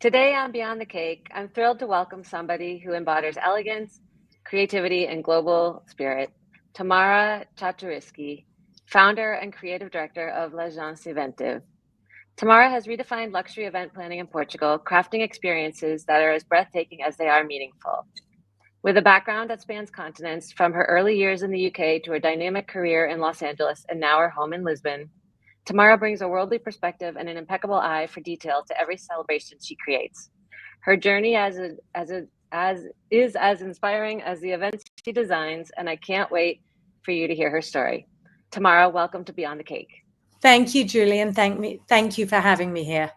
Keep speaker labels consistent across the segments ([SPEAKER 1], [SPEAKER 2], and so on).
[SPEAKER 1] Today on Beyond the Cake, I'm thrilled to welcome somebody who embodies elegance, creativity, and global spirit, Tamara Czartoryski, founder and creative director of L'Agence Eventive. Tamara has redefined luxury event planning in Portugal, crafting experiences that are as breathtaking as they are meaningful. With a background that spans continents, from her early years in the UK to her dynamic career in Los Angeles and now her home in Lisbon, Tamara brings a worldly perspective and an impeccable eye for detail to every celebration she creates. Her journey is as inspiring as the events she designs, and I can't wait for you to hear her story. Tamara, welcome to Beyond the Cake.
[SPEAKER 2] Thank you, Julian. Thank you for having me here.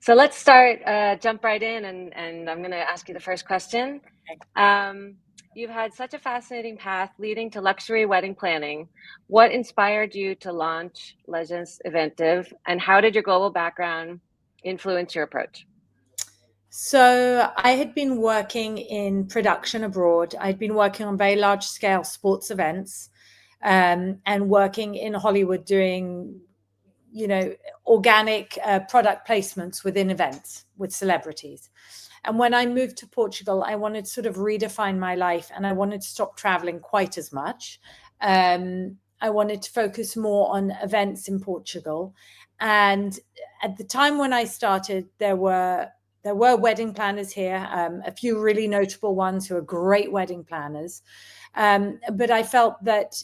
[SPEAKER 1] So let's start, jump right in, and I'm going to ask you the first question. You've had such a fascinating path leading to luxury wedding planning. What inspired you to launch L'Agence Eventive, and how did your global background influence your approach?
[SPEAKER 2] So I had been working in production abroad. I'd been working on very large scale sports events and working in Hollywood doing, organic product placements within events with celebrities. And when I moved to Portugal, I wanted to sort of redefine my life, and I wanted to stop traveling quite as much. I wanted to focus more on events in Portugal. And at the time when I started, there were wedding planners here, a few really notable ones who are great wedding planners. But I felt that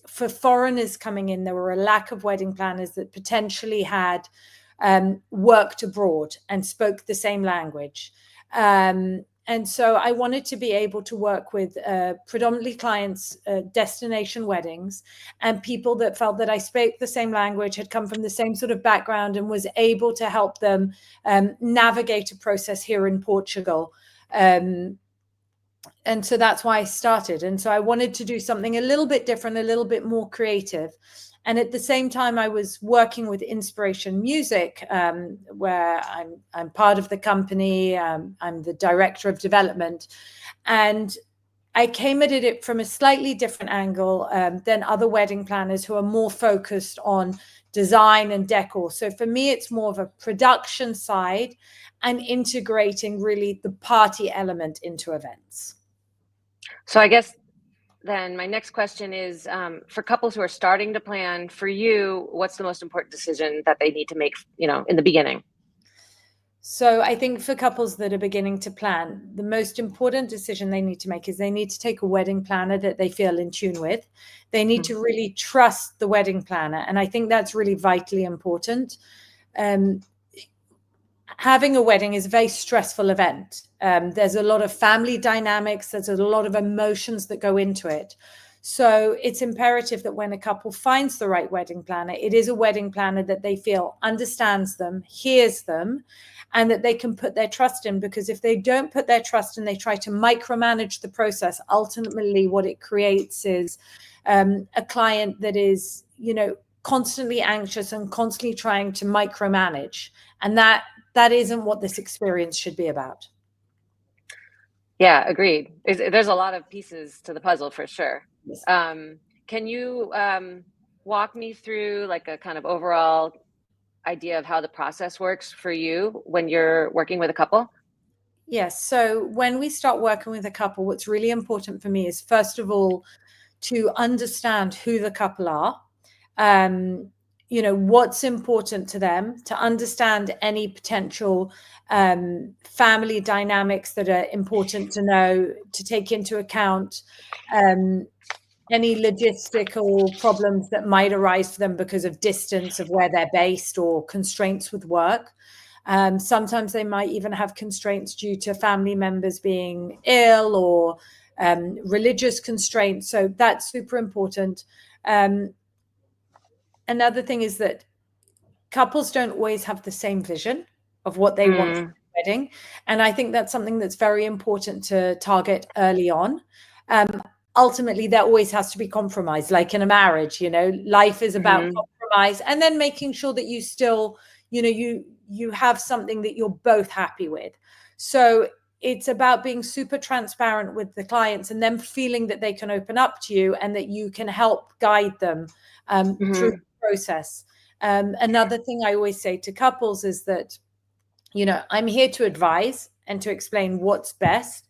[SPEAKER 2] for foreigners coming in, there were a lack of wedding planners that potentially had worked abroad and spoke the same language. And so I wanted to be able to work with predominantly clients, destination weddings, and people that felt that I spoke the same language, had come from the same sort of background, and was able to help them navigate a process here in Portugal. And so that's why I started. And so I wanted to do something a little bit different, a little bit more creative. And at the same time, I was working with Inspiration Music, where I'm part of the company. I'm the director of development. And I came at it from a slightly different angle than other wedding planners who are more focused on design and decor. So for me, it's more of a production side and integrating really the party element into events.
[SPEAKER 1] So I guess then my next question is, for couples who are starting to plan, for you, what's the most important decision that they need to make, in the beginning?
[SPEAKER 2] So I think for couples that are beginning to plan, the most important decision they need to make is they need to take a wedding planner that they feel in tune with. They need to really trust the wedding planner. And I think that's really vitally important. Having a wedding is a very stressful event. There's a lot of family dynamics. There's a lot of emotions that go into it. So it's imperative that when a couple finds the right wedding planner, it is a wedding planner that they feel understands them, hears them, and that they can put their trust in. Because if they don't put their trust in, they try to micromanage the process. Ultimately, what it creates is a client that is, constantly anxious and constantly trying to micromanage. And that isn't what this experience should be about.
[SPEAKER 1] Yeah, agreed. There's a lot of pieces to the puzzle for sure.
[SPEAKER 2] Yes.
[SPEAKER 1] Can you walk me through like a kind of overall idea of how the process works for you when you're working with a couple?
[SPEAKER 2] Yes. So when we start working with a couple, what's really important for me is, first of all, to understand who the couple are. What's important to them, to understand any potential family dynamics that are important to know, to take into account any logistical problems that might arise for them because of distance of where they're based or constraints with work. Sometimes they might even have constraints due to family members being ill or religious constraints. So that's super important. Another thing is that couples don't always have the same vision of what they want for the wedding. And I think that's something that's very important to target early on. Ultimately, there always has to be compromise, like in a marriage, life is about compromise, and then making sure that you still, you have something that you're both happy with. So it's about being super transparent with the clients and them feeling that they can open up to you and that you can help guide them through the process. Another thing I always say to couples is that, I'm here to advise and to explain what's best.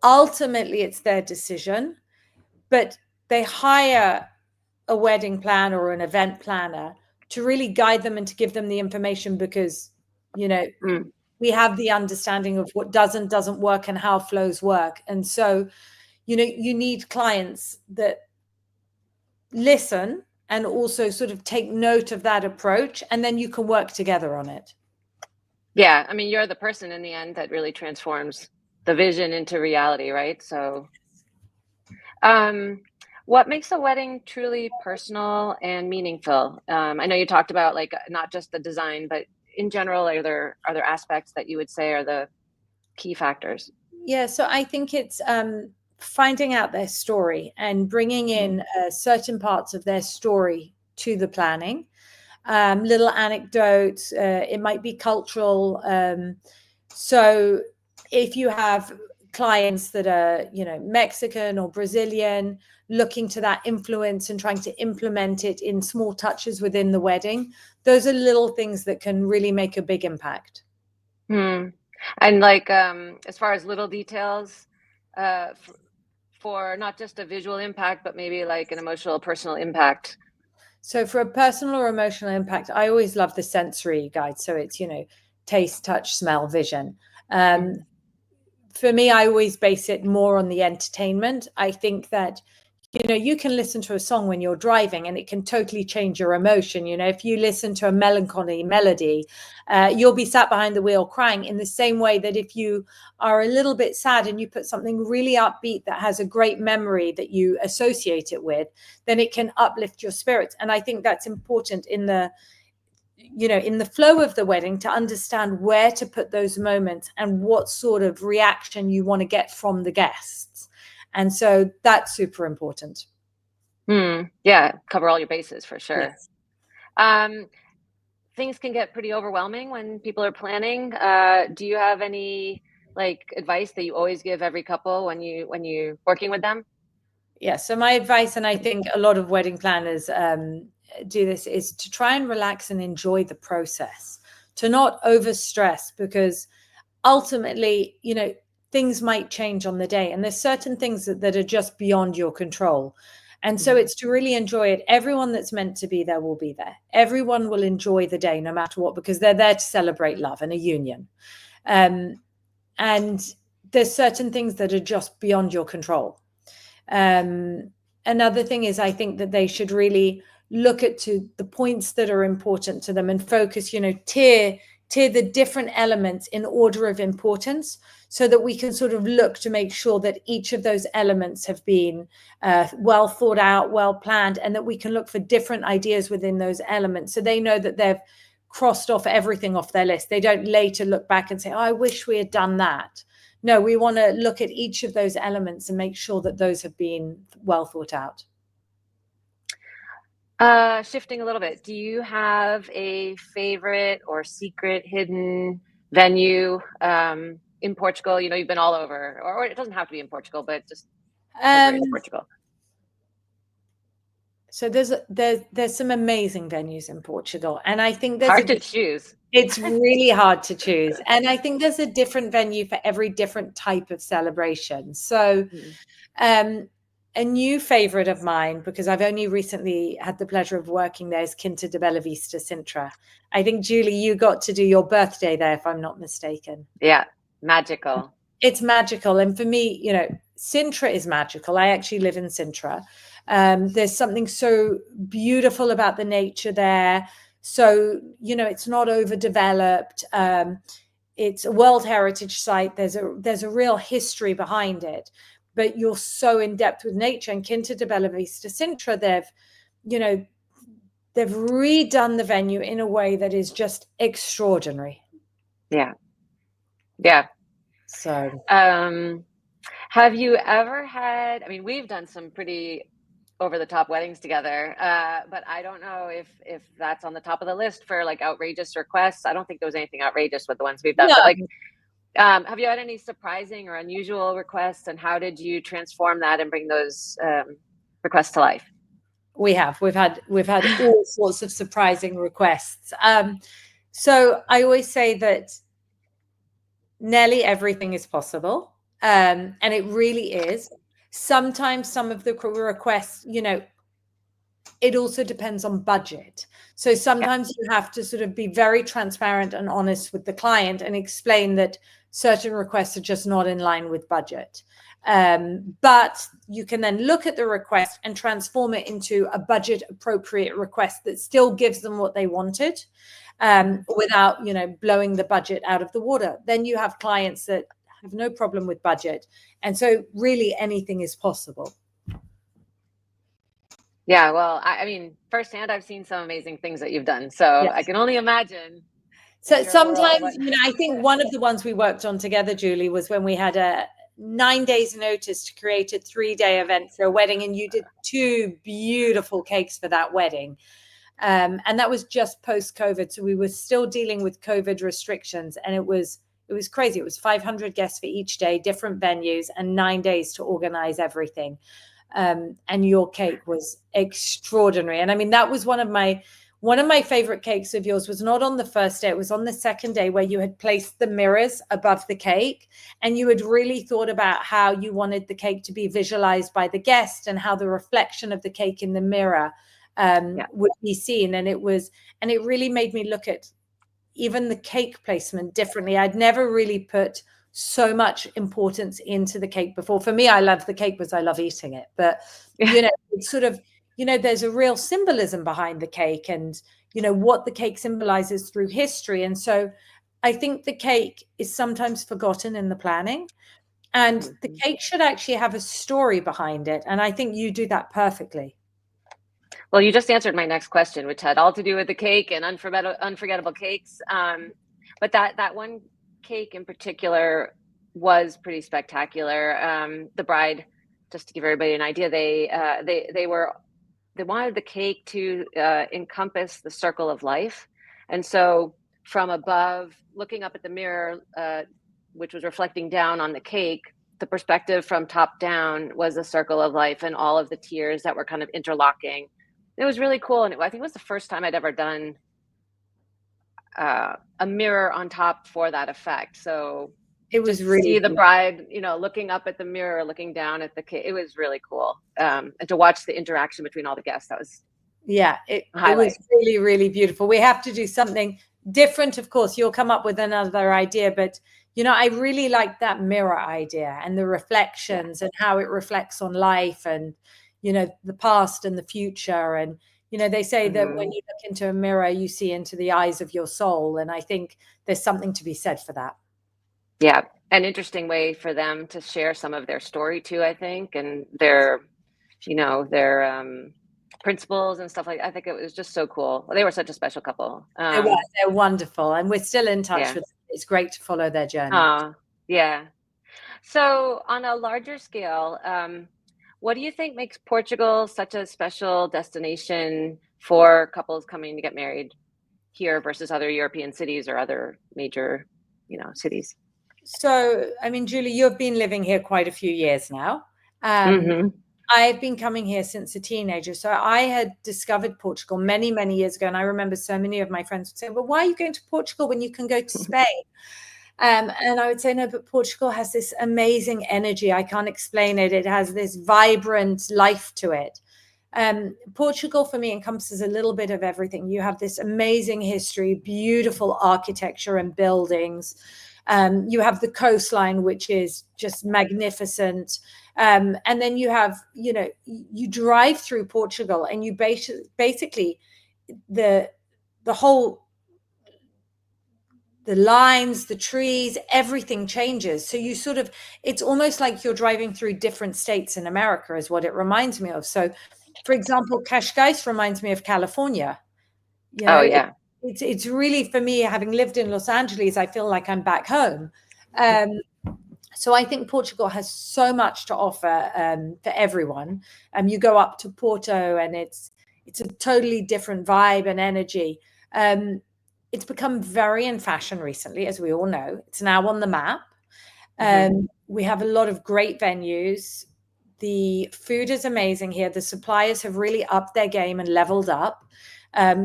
[SPEAKER 2] Ultimately, it's their decision, but they hire a wedding planner or an event planner to really guide them and to give them the information, because, we have the understanding of what doesn't work and how flows work. And so, you need clients that listen and also sort of take note of that approach, and then you can work together on it.
[SPEAKER 1] Yeah, I mean, you're the person in the end that really transforms the vision into reality, right? So, what makes a wedding truly personal and meaningful? I know you talked about like not just the design, but in general, are there aspects that you would say are the key factors?
[SPEAKER 2] Yeah, so I think it's finding out their story and bringing in certain parts of their story to the planning. Little anecdotes, it might be cultural. So if you have clients that are, Mexican or Brazilian, looking to that influence and trying to implement it in small touches within the wedding, those are little things that can really make a big impact.
[SPEAKER 1] And like, as far as little details, for not just a visual impact, but maybe like an emotional, personal impact.
[SPEAKER 2] So for a personal or emotional impact, I always love the sensory guide. So it's, taste, touch, smell, vision. For me, I always base it more on the entertainment. I think that, you can listen to a song when you're driving and it can totally change your emotion. If you listen to a melancholy melody, you'll be sat behind the wheel crying, in the same way that if you are a little bit sad and you put something really upbeat that has a great memory that you associate it with, then it can uplift your spirits. And I think that's important in the flow of the wedding, to understand where to put those moments and what sort of reaction you want to get from the guests. And so that's super important.
[SPEAKER 1] Yeah, cover all your bases for sure.
[SPEAKER 2] Yes.
[SPEAKER 1] Things can get pretty overwhelming when people are planning. Do you have any like advice that you always give every couple when you working with them?
[SPEAKER 2] Yeah. So my advice, and I think a lot of wedding planners do this, is to try and relax and enjoy the process, to not overstress, because ultimately, things might change on the day, and there's certain things that are just beyond your control. And so it's to really enjoy it. Everyone that's meant to be there will be there. Everyone will enjoy the day no matter what, because they're there to celebrate love and a union. And there's certain things that are just beyond your control. Another thing is, I think that they should really look at to the points that are important to them and focus, tier the different elements in order of importance, so that we can sort of look to make sure that each of those elements have been well thought out, well planned, and that we can look for different ideas within those elements, so they know that they've crossed off everything off their list. They don't later look back and say, oh, I wish we had done that. No, we want to look at each of those elements and make sure that those have been well thought out.
[SPEAKER 1] Shifting a little bit, do you have a favorite or secret hidden venue in Portugal? You've been all over, or it doesn't have to be in Portugal, but just because we're in Portugal.
[SPEAKER 2] So there's some amazing venues in Portugal, and I think there's
[SPEAKER 1] hard to choose.
[SPEAKER 2] It's really hard to choose, and I think there's a different venue for every different type of celebration. So, a new favorite of mine, because I've only recently had the pleasure of working there, is Quinta de Bella Vista, Sintra. I think, Julie, you got to do your birthday there, if I'm not mistaken.
[SPEAKER 1] Yeah, magical.
[SPEAKER 2] It's magical, and for me, Sintra is magical. I actually live in Sintra. There's something so beautiful about the nature there. So, it's not overdeveloped. It's a World Heritage Site. There's a real history behind it, but you're so in depth with nature. And Quinta de Bella Vista, Sintra, they've redone the venue in a way that is just extraordinary.
[SPEAKER 1] Yeah. Yeah.
[SPEAKER 2] So,
[SPEAKER 1] have you ever had, I mean, we've done some pretty over the top weddings together, but I don't know if that's on the top of the list for like outrageous requests. I don't think there was anything outrageous with the ones we've done, but like, have you had any surprising or unusual requests, and how did you transform that and bring those requests to life?
[SPEAKER 2] We've had all sorts of surprising requests. So I always say that nearly everything is possible. And it really is. Sometimes some of the requests, it also depends on budget. So sometimes you have to sort of be very transparent and honest with the client and explain that certain requests are just not in line with budget. But you can then look at the request and transform it into a budget appropriate request that still gives them what they wanted, without, blowing the budget out of the water. Then you have clients that have no problem with budget. And so really anything is possible.
[SPEAKER 1] Yeah, well, I mean, firsthand, I've seen some amazing things that you've done. So
[SPEAKER 2] Yes.
[SPEAKER 1] I can only imagine.
[SPEAKER 2] So sometimes, I think one of the ones we worked on together, Julie, was when we had a 9 days notice to create a 3-day event for a wedding. And you did 2 beautiful cakes for that wedding. And that was just post-COVID. So we were still dealing with COVID restrictions. And it was crazy. It was 500 guests for each day, different venues, and 9 days to organize everything. And your cake was extraordinary. And I mean, that was one of my favorite cakes of yours was not on the first day. It was on the second day, where you had placed the mirrors above the cake and you had really thought about how you wanted the cake to be visualized by the guest and how the reflection of the cake in the mirror would be seen. And it really made me look at even the cake placement differently. I'd never really put so much importance into the cake before. For me, I love the cake because I love eating it. But, it's sort of, there's a real symbolism behind the cake and, what the cake symbolizes through history. And so I think the cake is sometimes forgotten in the planning, and the cake should actually have a story behind it. And I think you do that perfectly.
[SPEAKER 1] Well, you just answered my next question, which had all to do with the cake and unforgettable cakes. But that one cake in particular was pretty spectacular. The bride, just to give everybody an idea, they wanted the cake to encompass the circle of life. And so from above, looking up at the mirror, which was reflecting down on the cake, the perspective from top down was a circle of life and all of the tiers that were kind of interlocking. It was really cool. And I think it was the first time I'd ever done a mirror on top for that effect. So
[SPEAKER 2] it was really
[SPEAKER 1] see the bride, looking up at the mirror, looking down at the cake. It was really cool. And to watch the interaction between all the guests, that was
[SPEAKER 2] it was really, really beautiful. We have to do something different. Of course, you'll come up with another idea, but I really like that mirror idea and the reflections and how it reflects on life and, the past and the future. And, they say that when you look into a mirror, you see into the eyes of your soul. And I think there's something to be said for that.
[SPEAKER 1] Yeah. An interesting way for them to share some of their story too, I think, and their principles and stuff like that. I think it was just so cool. They were such a special couple.
[SPEAKER 2] They're wonderful. And we're still in touch with them. It's great to follow their journey.
[SPEAKER 1] Yeah. So on a larger scale, what do you think makes Portugal such a special destination for couples coming to get married here versus other European cities or other major, cities?
[SPEAKER 2] So, I mean, Julie, you've been living here quite a few years now. I've been coming here since a teenager. So I had discovered Portugal many, many years ago. And I remember so many of my friends would say, well, why are you going to Portugal when you can go to Spain? And I would say, no, but Portugal has this amazing energy. I can't explain it. It has this vibrant life to it. Portugal, for me, encompasses a little bit of everything. You have this amazing history, beautiful architecture and buildings. You have the coastline, which is just magnificent. And then you have, you drive through Portugal and you basically the lines, the trees, everything changes. So you it's almost like you're driving through different states in America is what it reminds me of. So, for example, Cascais reminds me of California. It's really, for me, having lived in Los Angeles, I feel like I'm back home. So I think Portugal has so much to offer for everyone. You go up to Porto and it's a totally different vibe and energy. It's become very in fashion recently, as we all know. It's now on the map. We have a lot of great venues. The food is amazing here. The suppliers have really upped their game and leveled up.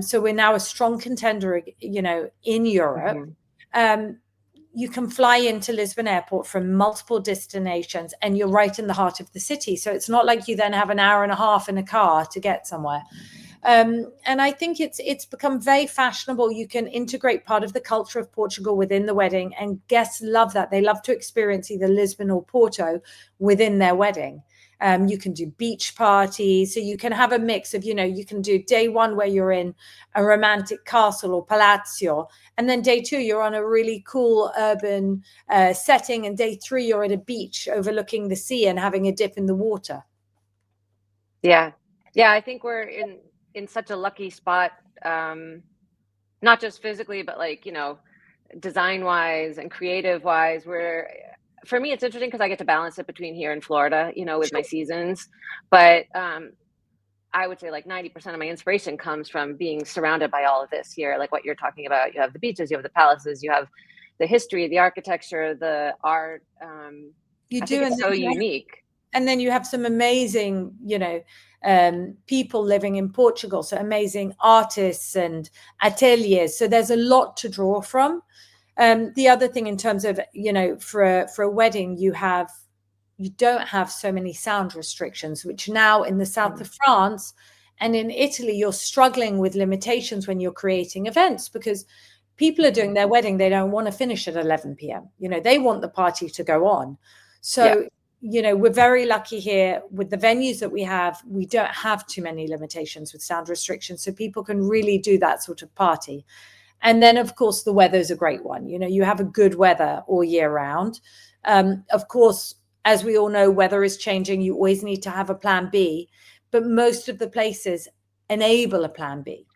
[SPEAKER 2] So we're now a strong contender, in Europe. you can fly into Lisbon Airport from multiple destinations, and you're right in the heart of the city. So it's not like you then have an hour and a half in a car to get somewhere. And I think it's become very fashionable. You can integrate part of the culture of Portugal within the wedding, and guests love that. They love to experience either Lisbon or Porto within their wedding. You can do beach parties. So you can have a mix of, you can do day one where you're in a romantic castle or palazzo. And then day two, you're on a really cool urban setting. And day three, you're at a beach overlooking the sea and having a dip in the water.
[SPEAKER 1] Yeah. Yeah. I think we're in such a lucky spot, not just physically, but like, design wise and creative wise, for me, it's interesting because I get to balance it between here and Florida, with my seasons. But I would say like 90% of my inspiration comes from being surrounded by all of this here, like what you're talking about. You have the beaches, you have the palaces, you have the history, the architecture, the art.
[SPEAKER 2] You
[SPEAKER 1] I
[SPEAKER 2] do,
[SPEAKER 1] think it's so unique.
[SPEAKER 2] And then you have some amazing, people living in Portugal, so amazing artists and ateliers. So there's a lot to draw from. The other thing in terms of, for a wedding, you don't have so many sound restrictions, which now in the south of France and in Italy, you're struggling with limitations when you're creating events, because people are doing their wedding. They don't want to finish at 11 p.m. They want the party to go on. So, we're very lucky here with the venues that we have. We don't have too many limitations with sound restrictions. So people can really do that sort of party. And then, of course, the weather's a great one. You have a good weather all year round. Of course, as we all know, weather is changing. You always need to have a plan B, but most of the places enable a plan B.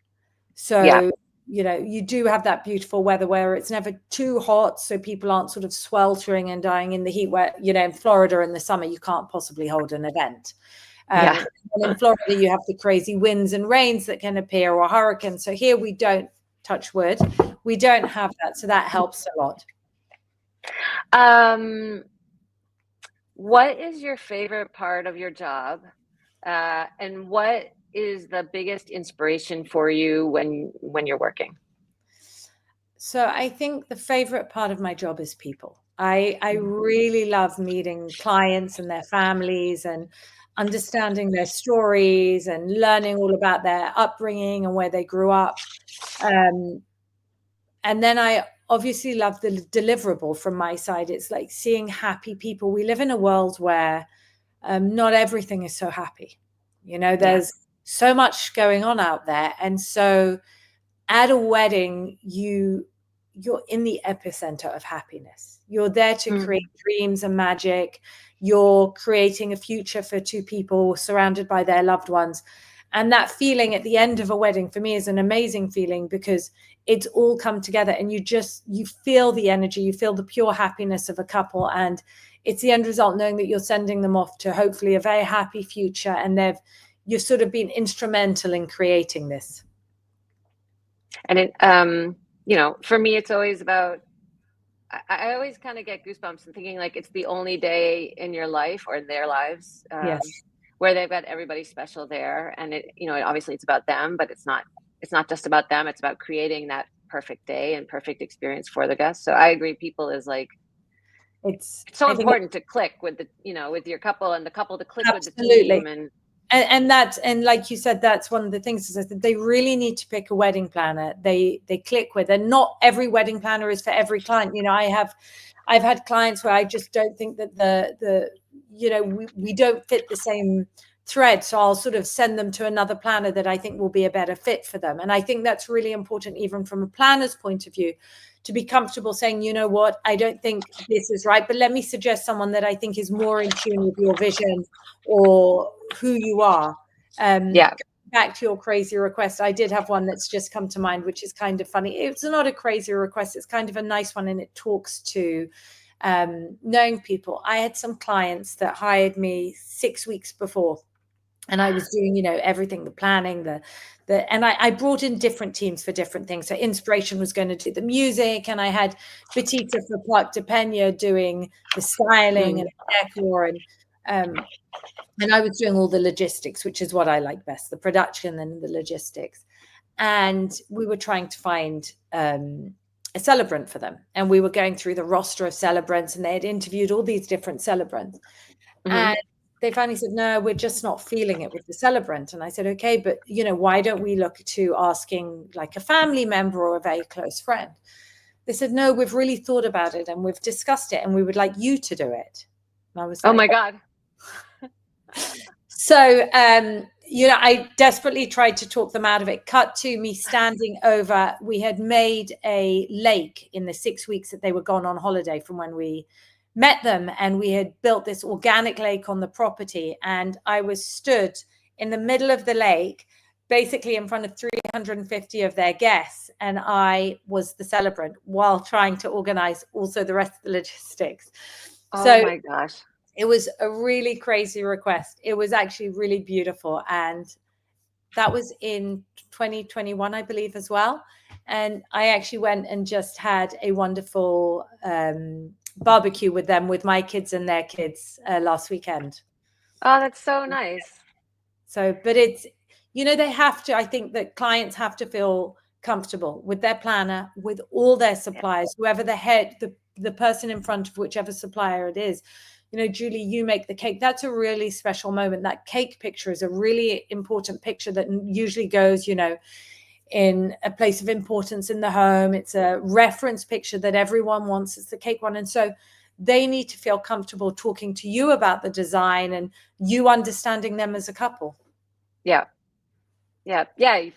[SPEAKER 2] So, you do have that beautiful weather where it's never too hot, so people aren't sort of sweltering and dying in the heat where, in Florida in the summer, you can't possibly hold an event. And in Florida, you have the crazy winds and rains that can appear, or hurricanes. So here we don't, touch wood, we don't have that. So that helps a lot.
[SPEAKER 1] What is your favorite part of your job? And what is the biggest inspiration for you when you're working?
[SPEAKER 2] So I think the favorite part of my job is people. I really love meeting clients and their families and understanding their stories and learning all about their upbringing and where they grew up. And then I obviously love the deliverable from my side. It's like seeing happy people. We live in a world where not everything is so happy. There's so much going on out there. And so at a wedding, you're in the epicenter of happiness. You're there to create dreams and magic. You're creating a future for two people surrounded by their loved ones. And that feeling at the end of a wedding for me is an amazing feeling, because it's all come together and you feel the energy, you feel the pure happiness of a couple. And it's the end result, knowing that you're sending them off to hopefully a very happy future. And you've sort of been instrumental in creating this.
[SPEAKER 1] And it, for me, it's always about, I always kind of get goosebumps and thinking like it's the only day in your life or in their lives where they've got everybody special there. And obviously it's about them, but it's not just about them. It's about creating that perfect day and perfect experience for the guests. So I agree. People is like, it's so important to click with with your couple, and the couple to click with the team.
[SPEAKER 2] And like you said, that's one of the things, is that they really need to pick a wedding planner they click with. And not every wedding planner is for every client. I've had clients where I just don't think that we don't fit the same thread. So I'll sort of send them to another planner that I think will be a better fit for them. And I think that's really important, even from a planner's point of view, to be comfortable saying, you know what, I don't think this is right, but let me suggest someone that I think is more in tune with your vision or who you are. Back to your crazy request, I did have one that's just come to mind, which is kind of funny. It's not a crazy request, it's kind of a nice one, and it talks to knowing people. I had some clients that hired me 6 weeks before, and I was doing, everything, the planning, and I brought in different teams for different things. So Inspiration was going to do the music, and I had Petita for Parc de Peña doing the styling and decor, and I was doing all the logistics, which is what I like best, the production and the logistics. And we were trying to find a celebrant for them. And we were going through the roster of celebrants, and they had interviewed all these different celebrants. And they finally said, no, we're just not feeling it with the celebrant. And I said, okay, but why don't we look to asking like a family member or a very close friend? They said, no, we've really thought about it and we've discussed it and we would like you to do it. And I was like,
[SPEAKER 1] oh my God.
[SPEAKER 2] So, I desperately tried to talk them out of it. Cut to me standing over. We had made a lake in the 6 weeks that they were gone on holiday from when we met them. And we had built this organic lake on the property. And I was stood in the middle of the lake, basically in front of 350 of their guests. And I was the celebrant while trying to organize also the rest of the logistics.
[SPEAKER 1] Oh my gosh.
[SPEAKER 2] It was a really crazy request. It was actually really beautiful. And that was in 2021, I believe, as well. And I actually went and just had a wonderful barbecue with them, with my kids and their kids last weekend.
[SPEAKER 1] Oh, that's so nice.
[SPEAKER 2] So, but it's, they have to, I think that clients have to feel comfortable with their planner, with all their suppliers, whoever the head, the person in front of whichever supplier it is. Julie, you make the cake. That's a really special moment. That cake picture is a really important picture that usually goes, in a place of importance in the home. It's a reference picture that everyone wants. It's the cake one. And so they need to feel comfortable talking to you about the design and you understanding them as a couple.
[SPEAKER 1] Yeah. I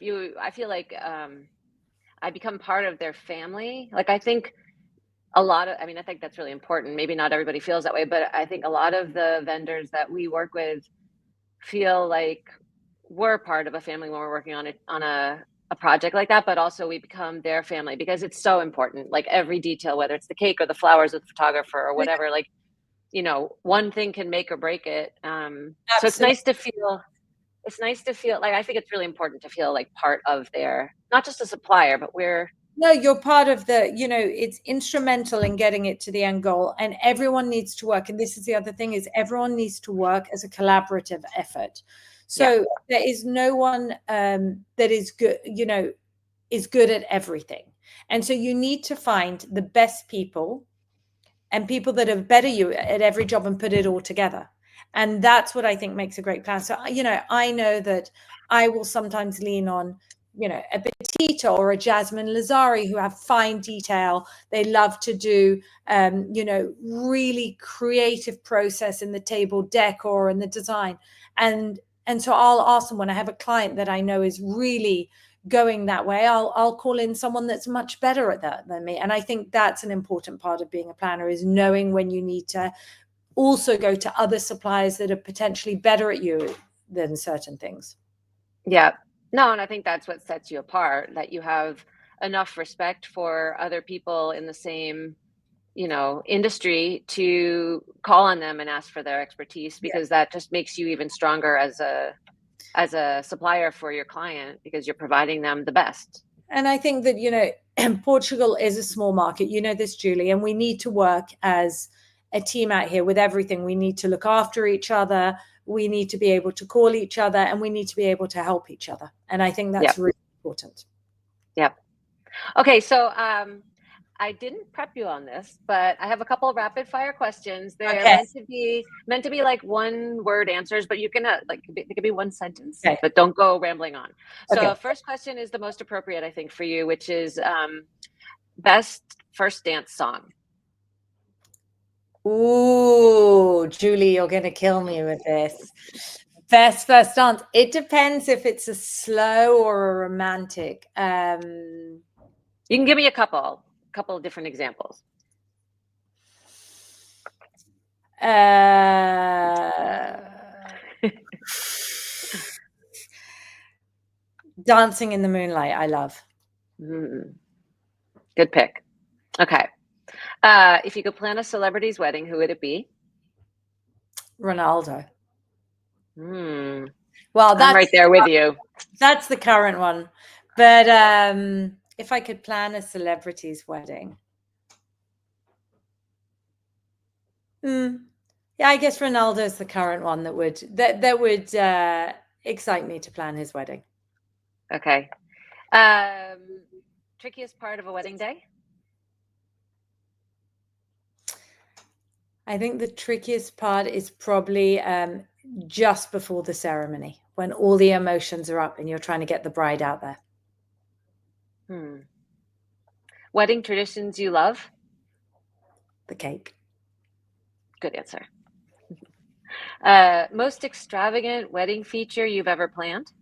[SPEAKER 1] feel like I become part of their family. Like I think I think that's really important. Maybe not everybody feels that way, but I think a lot of the vendors that we work with feel like we're part of a family when we're working on a project like that, but also we become their family because it's so important. Like every detail, whether it's the cake or the flowers with the photographer or whatever, like, one thing can make or break it. So it's nice to feel like, I think it's really important to feel like part of not just a supplier, but
[SPEAKER 2] you're part of it's instrumental in getting it to the end goal, and everyone needs to work. And this is the other thing, is everyone needs to work as a collaborative effort. So there is no one that is good, is good at everything. And so you need to find the best people and people that are better you at every job and put it all together. And that's what I think makes a great plan. So, I know that I will sometimes lean on, a Petita or a Jasmine Lazari, who have fine detail. They love to do, really creative process in the table decor and the design. And so I'll ask them when I have a client that I know is really going that way, I'll call in someone that's much better at that than me. And I think that's an important part of being a planner, is knowing when you need to also go to other suppliers that are potentially better at you than certain things.
[SPEAKER 1] Yeah. No, and I think that's what sets you apart, that you have enough respect for other people in the same, industry to call on them and ask for their expertise, because that just makes you even stronger as a supplier for your client, because you're providing them the best.
[SPEAKER 2] And I think that, Portugal is a small market, this, Julie, and we need to work as a team out here with everything. We need to look after each other. We need to be able to call each other, and we need to be able to help each other. And I think that's really important.
[SPEAKER 1] Yep. Okay. So, I didn't prep you on this, but I have a couple of rapid fire questions. They're meant to be like 1-word answers, but you can it could be one sentence, but don't go rambling on. So first question is the most appropriate, I think, for you, which is best first dance song.
[SPEAKER 2] Ooh, Julie, you're going to kill me with this. Best first dance. It depends if it's a slow or a romantic.
[SPEAKER 1] You can give me a couple of different examples.
[SPEAKER 2] Dancing in the Moonlight, I love.
[SPEAKER 1] Good pick. Okay. If you could plan a celebrity's wedding, who would it be?
[SPEAKER 2] Ronaldo.
[SPEAKER 1] Well, I'm right there with you.
[SPEAKER 2] That's the current one. But if I could plan a celebrity's wedding, I guess Ronaldo is the current one that would excite me to plan his wedding.
[SPEAKER 1] Okay. Trickiest part of a wedding day?
[SPEAKER 2] I think the trickiest part is probably just before the ceremony, when all the emotions are up and you're trying to get the bride out there.
[SPEAKER 1] Wedding traditions you love?
[SPEAKER 2] The cake.
[SPEAKER 1] Good answer. Most extravagant wedding feature you've ever planned?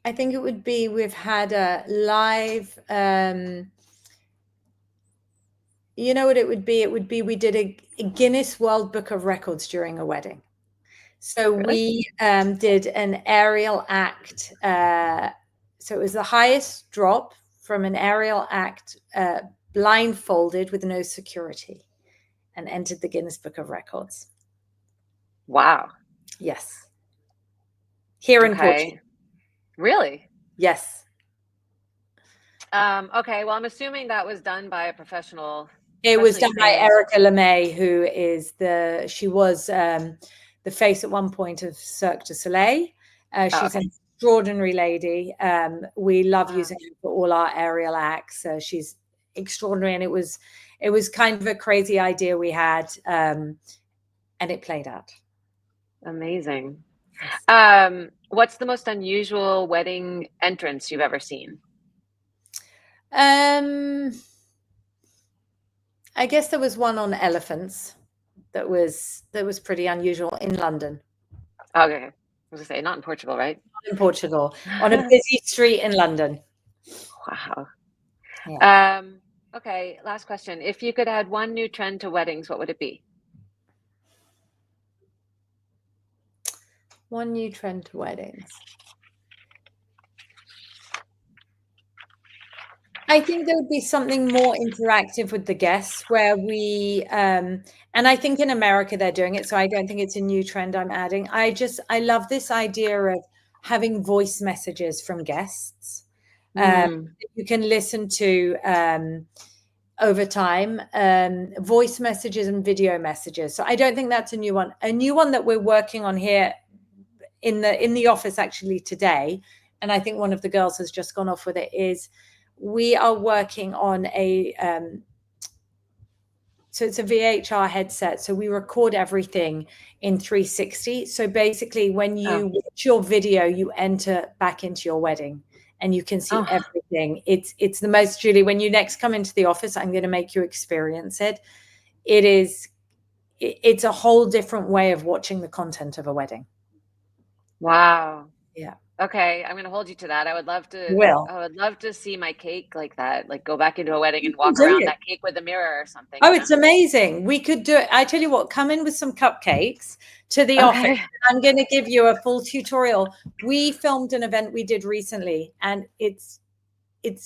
[SPEAKER 2] I think it would be, we've had a live, you know what it would be? It would be, we did a Guinness World Book of Records during a wedding. So
[SPEAKER 1] Really?
[SPEAKER 2] we did an aerial act. So it was the highest drop from an aerial act, blindfolded with no security, and entered the Guinness Book of Records.
[SPEAKER 1] Wow.
[SPEAKER 2] Yes. Here in Portugal.
[SPEAKER 1] Really?
[SPEAKER 2] Yes.
[SPEAKER 1] Okay, well, I'm assuming that was done by a professional.
[SPEAKER 2] It was done by Erica LeMay, who is she was the face at one point of Cirque du Soleil. She's an extraordinary lady. We love using her for all our aerial acts. She's extraordinary, and it was kind of a crazy idea we had, and it played out.
[SPEAKER 1] Amazing. Yes. What's the most unusual wedding entrance you've ever seen?
[SPEAKER 2] I guess there was one on elephants that was pretty unusual in London.
[SPEAKER 1] Okay. I was gonna say, not in Portugal, right?
[SPEAKER 2] Not in Portugal, on a busy street in London.
[SPEAKER 1] Wow.
[SPEAKER 2] Yeah.
[SPEAKER 1] Okay, last question. If you could add one new trend to weddings, what would it be?
[SPEAKER 2] One new trend to weddings. I think there would be something more interactive with the guests, where we, and I think in America they're doing it, so I don't think it's a new trend I'm adding. I love this idea of having voice messages from guests. You can listen to over time, voice messages and video messages. So I don't think that's a new one. A new one that we're working on here in the office actually today, and I think one of the girls has just gone off with it, is we are working on so it's a VHR headset. So we record everything in 360. So basically, when you watch your video, you enter back into your wedding and you can see everything. It's the most, Julie, when you next come into the office, I'm going to make you experience it. It's a whole different way of watching the content of a wedding.
[SPEAKER 1] Wow.
[SPEAKER 2] Yeah.
[SPEAKER 1] Okay, I'm going to hold you to that. I would love to.
[SPEAKER 2] I
[SPEAKER 1] would love to see my cake like that. Like go back into a wedding and walk around that cake with a mirror or something.
[SPEAKER 2] Oh, it's amazing. We could do it. I tell you what, come in with some cupcakes to the office. I'm going to give you a full tutorial. We filmed an event we did recently, and it's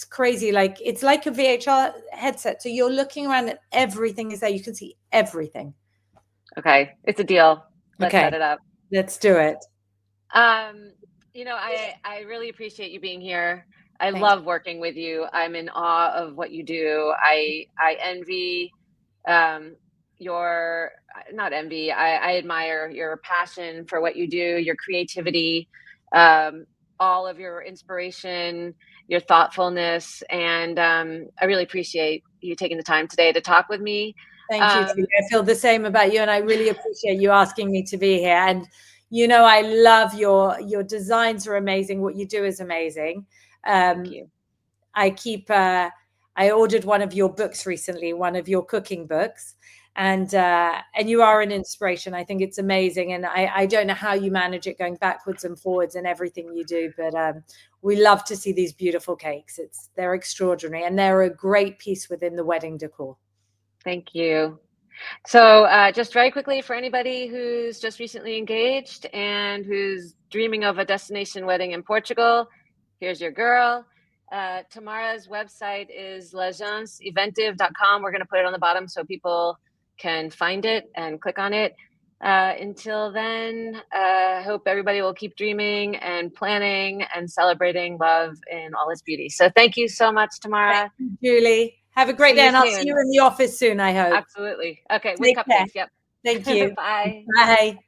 [SPEAKER 2] crazy. Like, it's like a VHR headset. So you're looking around and everything is there. You can see everything.
[SPEAKER 1] Okay, it's a deal. Let's set it up.
[SPEAKER 2] Let's do it.
[SPEAKER 1] You know, I really appreciate you being here. I love working with you. I'm in awe of what you do. I envy your, not envy, I admire your passion for what you do, your creativity, all of your inspiration, your thoughtfulness, and I really appreciate you taking the time today to talk with me.
[SPEAKER 2] Thank you, Julie. I feel the same about you, and I really appreciate you asking me to be here. And you know, I love your designs are amazing. What you do is amazing.
[SPEAKER 1] Thank you.
[SPEAKER 2] I ordered one of your books recently, one of your cooking books, and you are an inspiration. I think it's amazing, and I don't know how you manage it, going backwards and forwards and everything you do, but we love to see these beautiful cakes. They're extraordinary, and they're a great piece within the wedding decor.
[SPEAKER 1] Thank you. So just very quickly, for anybody who's just recently engaged and who's dreaming of a destination wedding in Portugal, here's your girl. Tamara's website is l'agenceeventive.com. We're going to put it on the bottom so people can find it and click on it. Until then, I hope everybody will keep dreaming and planning and celebrating love in all its beauty. So thank you so much, Tamara.
[SPEAKER 2] Thank you, Julie. Have a great day, and I'll see you in the office soon, I hope.
[SPEAKER 1] Absolutely. Okay, with cupcakes. Yep.
[SPEAKER 2] Thank you.
[SPEAKER 1] Bye.
[SPEAKER 2] Bye.